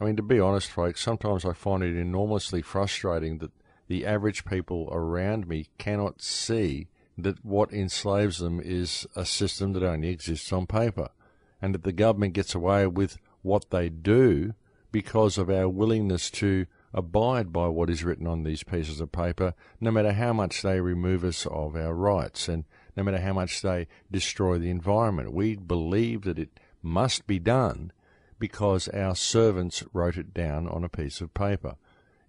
I mean, to be honest, folks, sometimes I find it enormously frustrating that the average people around me cannot see that what enslaves them is a system that only exists on paper, and that the government gets away with what they do because of our willingness to abide by what is written on these pieces of paper, no matter how much they remove us of our rights and no matter how much they destroy the environment. We believe that it must be done because our servants wrote it down on a piece of paper.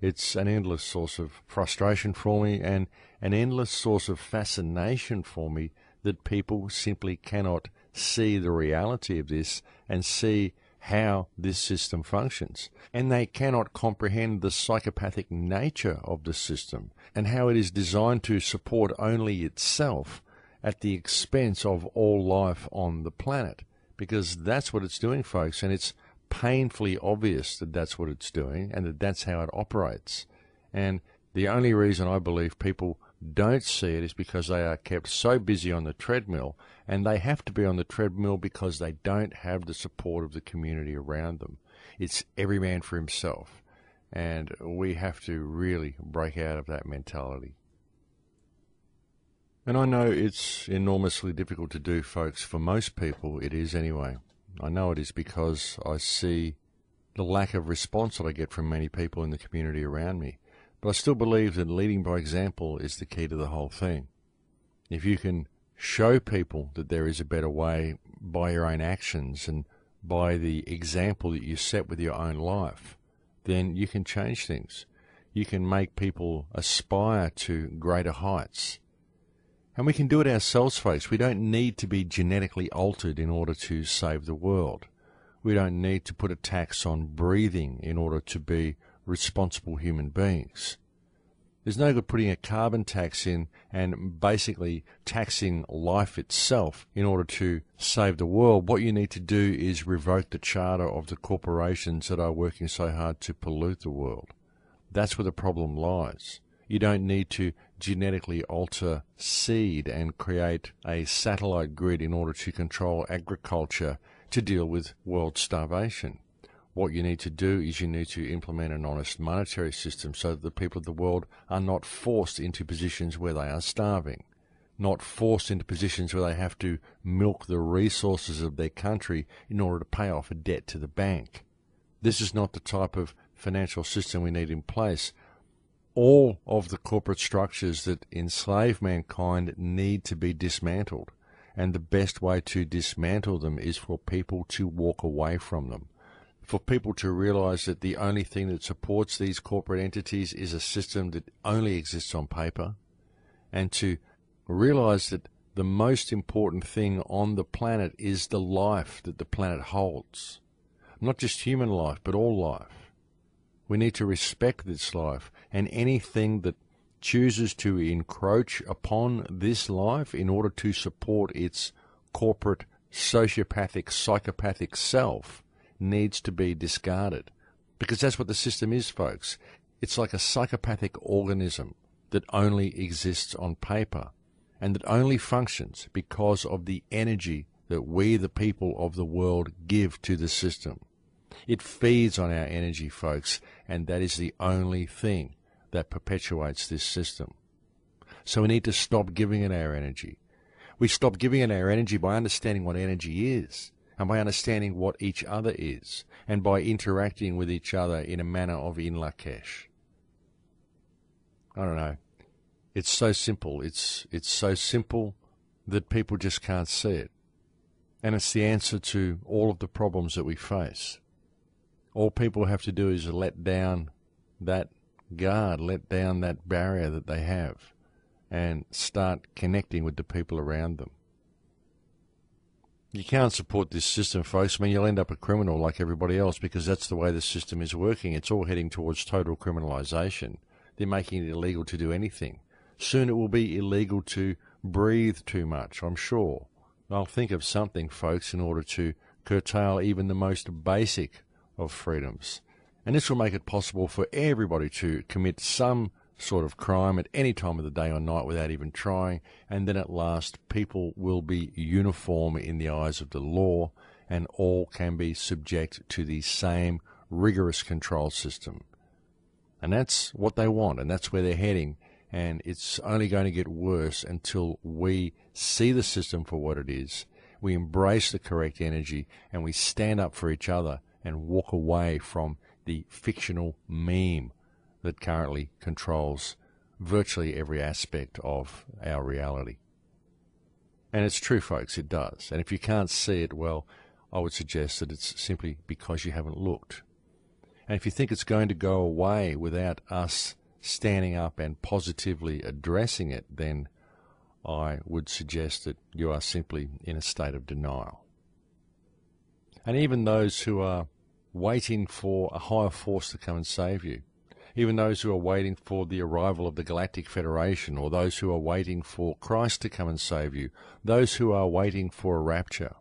It's an endless source of frustration for me and an endless source of fascination for me that people simply cannot see the reality of this and see how this system functions. And they cannot comprehend the psychopathic nature of the system and how it is designed to support only itself at the expense of all life on the planet. Because that's what it's doing, folks, and it's painfully obvious that that's what it's doing and that that's how it operates. And the only reason I believe people don't see it is because they are kept so busy on the treadmill, and they have to be on the treadmill because they don't have the support of the community around them. It's every man for himself, and we have to really break out of that mentality. And I know it's enormously difficult to do, folks. For most people, it is anyway. I know it is because I see the lack of response that I get from many people in the community around me. But I still believe that leading by example is the key to the whole thing. If you can show people that there is a better way by your own actions and by the example that you set with your own life, then you can change things. You can make people aspire to greater heights. And we can do it ourselves, folks. We don't need to be genetically altered in order to save the world. We don't need to put a tax on breathing in order to be responsible human beings. There's no good putting a carbon tax in and basically taxing life itself in order to save the world. What you need to do is revoke the charter of the corporations that are working so hard to pollute the world. That's where the problem lies. You don't need to genetically alter seed and create a satellite grid in order to control agriculture to deal with world starvation. What you need to do is you need to implement an honest monetary system so that the people of the world are not forced into positions where they are starving, not forced into positions where they have to milk the resources of their country in order to pay off a debt to the bank. This is not the type of financial system we need in place. All of the corporate structures that enslave mankind need to be dismantled, and the best way to dismantle them is for people to walk away from them, for people to realize that the only thing that supports these corporate entities is a system that only exists on paper, and to realize that the most important thing on the planet is the life that the planet holds. Not just human life, but all life. We need to respect this life, and anything that chooses to encroach upon this life in order to support its corporate, sociopathic, psychopathic self needs to be discarded. Because that's what the system is, folks. It's like a psychopathic organism that only exists on paper and that only functions because of the energy that we, the people of the world, give to the system. It feeds on our energy, folks, and that is the only thing that perpetuates this system. So we need to stop giving it our energy. We stop giving it our energy by understanding what energy is, and by understanding what each other is, and by interacting with each other in a manner of in Lakesh. I don't know. It's so simple. It's so simple that people just can't see it. And it's the answer to all of the problems that we face. All people have to do is let down that guard, let down that barrier that they have, and start connecting with the people around them. You can't support this system, folks. I mean, you'll end up a criminal like everybody else because that's the way the system is working. It's all heading towards total criminalisation. They're making it illegal to do anything. Soon it will be illegal to breathe too much, I'm sure. I'll think of something, folks, in order to curtail even the most basic of freedoms. And this will make it possible for everybody to commit some sort of crime at any time of the day or night without even trying, and then at last people will be uniform in the eyes of the law, and all can be subject to the same rigorous control system. And that's what they want, and that's where they're heading. And it's only going to get worse until we see the system for what it is, we embrace the correct energy, and we stand up for each other and walk away from the fictional meme that currently controls virtually every aspect of our reality. And it's true, folks, it does. And if you can't see it, well, I would suggest that it's simply because you haven't looked. And if you think it's going to go away without us standing up and positively addressing it, then I would suggest that you are simply in a state of denial. And even those who are waiting for a higher force to come and save you, even those who are waiting for the arrival of the Galactic Federation, or those who are waiting for Christ to come and save you, those who are waiting for a rapture,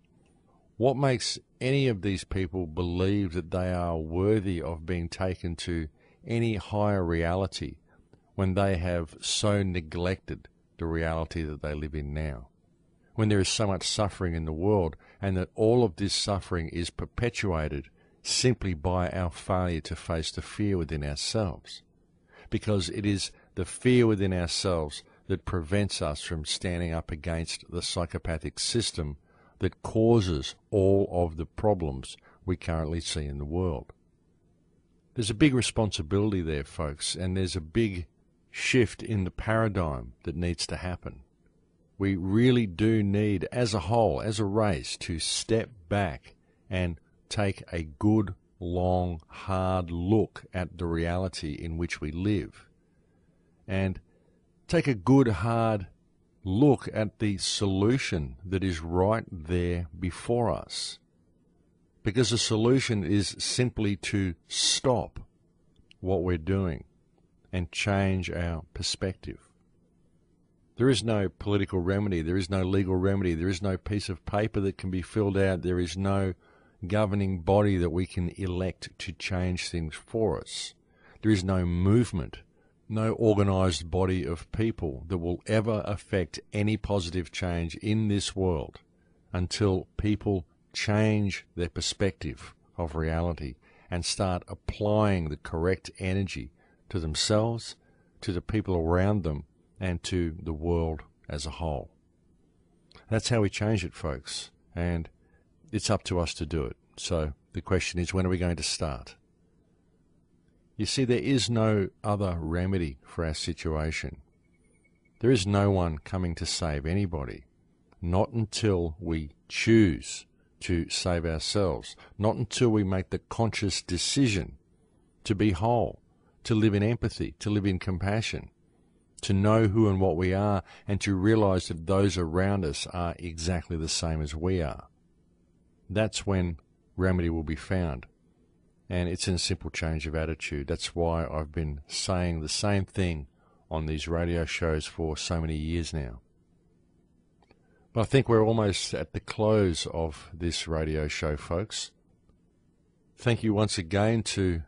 what makes any of these people believe that they are worthy of being taken to any higher reality when they have so neglected the reality that they live in now? When there is so much suffering in the world, and that all of this suffering is perpetuated simply by our failure to face the fear within ourselves. Because it is the fear within ourselves that prevents us from standing up against the psychopathic system that causes all of the problems we currently see in the world. There's a big responsibility there, folks, and there's a big shift in the paradigm that needs to happen. We really do need, as a whole, as a race, to step back and take a good, long, hard look at the reality in which we live. And take a good, hard look at the solution that is right there before us. Because the solution is simply to stop what we're doing and change our perspective. There is no political remedy, there is no legal remedy, there is no piece of paper that can be filled out, there is no governing body that we can elect to change things for us. There is no movement, no organised body of people that will ever affect any positive change in this world until people change their perspective of reality and start applying the correct energy to themselves, to the people around them, and to the world as a whole. That's how we change it, folks, and it's up to us to do it. So the question is, when are we going to start? You see, there is no other remedy for our situation. There is no one coming to save anybody, not until we choose to save ourselves, not until we make the conscious decision to be whole, to live in empathy, to live in compassion, to know who and what we are, and to realize that those around us are exactly the same as we are. That's when remedy will be found. And it's in a simple change of attitude. That's why I've been saying the same thing on these radio shows for so many years now. But I think we're almost at the close of this radio show, folks. Thank you once again to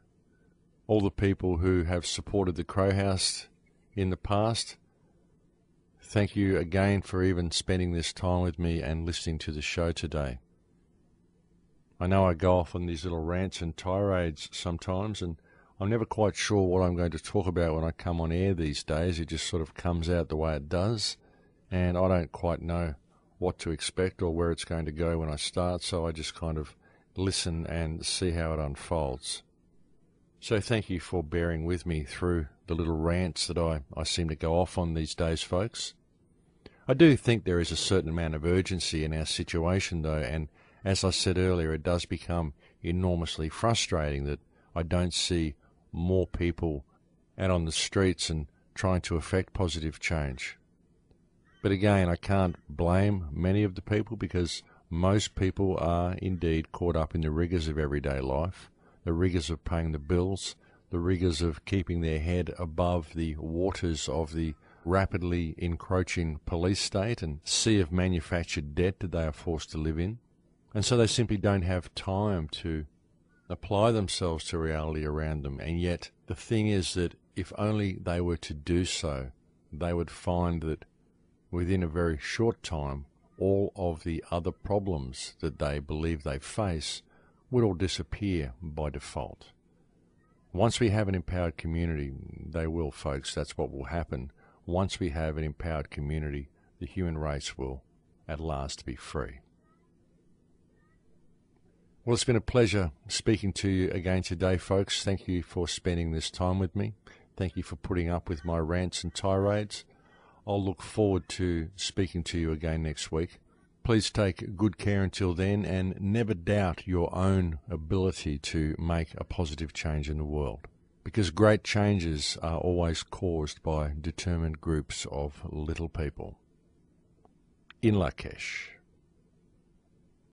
all the people who have supported the Crow House in the past. Thank you again for even spending this time with me and listening to the show today. I know I go off on these little rants and tirades sometimes, and I'm never quite sure what I'm going to talk about when I come on air these days. It just sort of comes out the way it does, and I don't quite know what to expect or where it's going to go when I start, so I just kind of listen and see how it unfolds. So thank you for bearing with me through the little rants that I seem to go off on these days, folks. I do think there is a certain amount of urgency in our situation, though, and as I said earlier, it does become enormously frustrating that I don't see more people out on the streets and trying to effect positive change. But again, I can't blame many of the people, because most people are indeed caught up in the rigours of everyday life, the rigours of paying the bills, the rigours of keeping their head above the waters of the rapidly encroaching police state and sea of manufactured debt that they are forced to live in. And so they simply don't have time to apply themselves to reality around them. And yet the thing is that if only they were to do so, they would find that within a very short time, all of the other problems that they believe they face would all disappear by default. Once we have an empowered community, they will, folks, that's what will happen. Once we have an empowered community, the human race will at last be free. Well, it's been a pleasure speaking to you again today, folks. Thank you for spending this time with me. Thank you for putting up with my rants and tirades. I'll look forward to speaking to you again next week. Please take good care until then, and never doubt your own ability to make a positive change in the world, because great changes are always caused by determined groups of little people. In Lak'ech.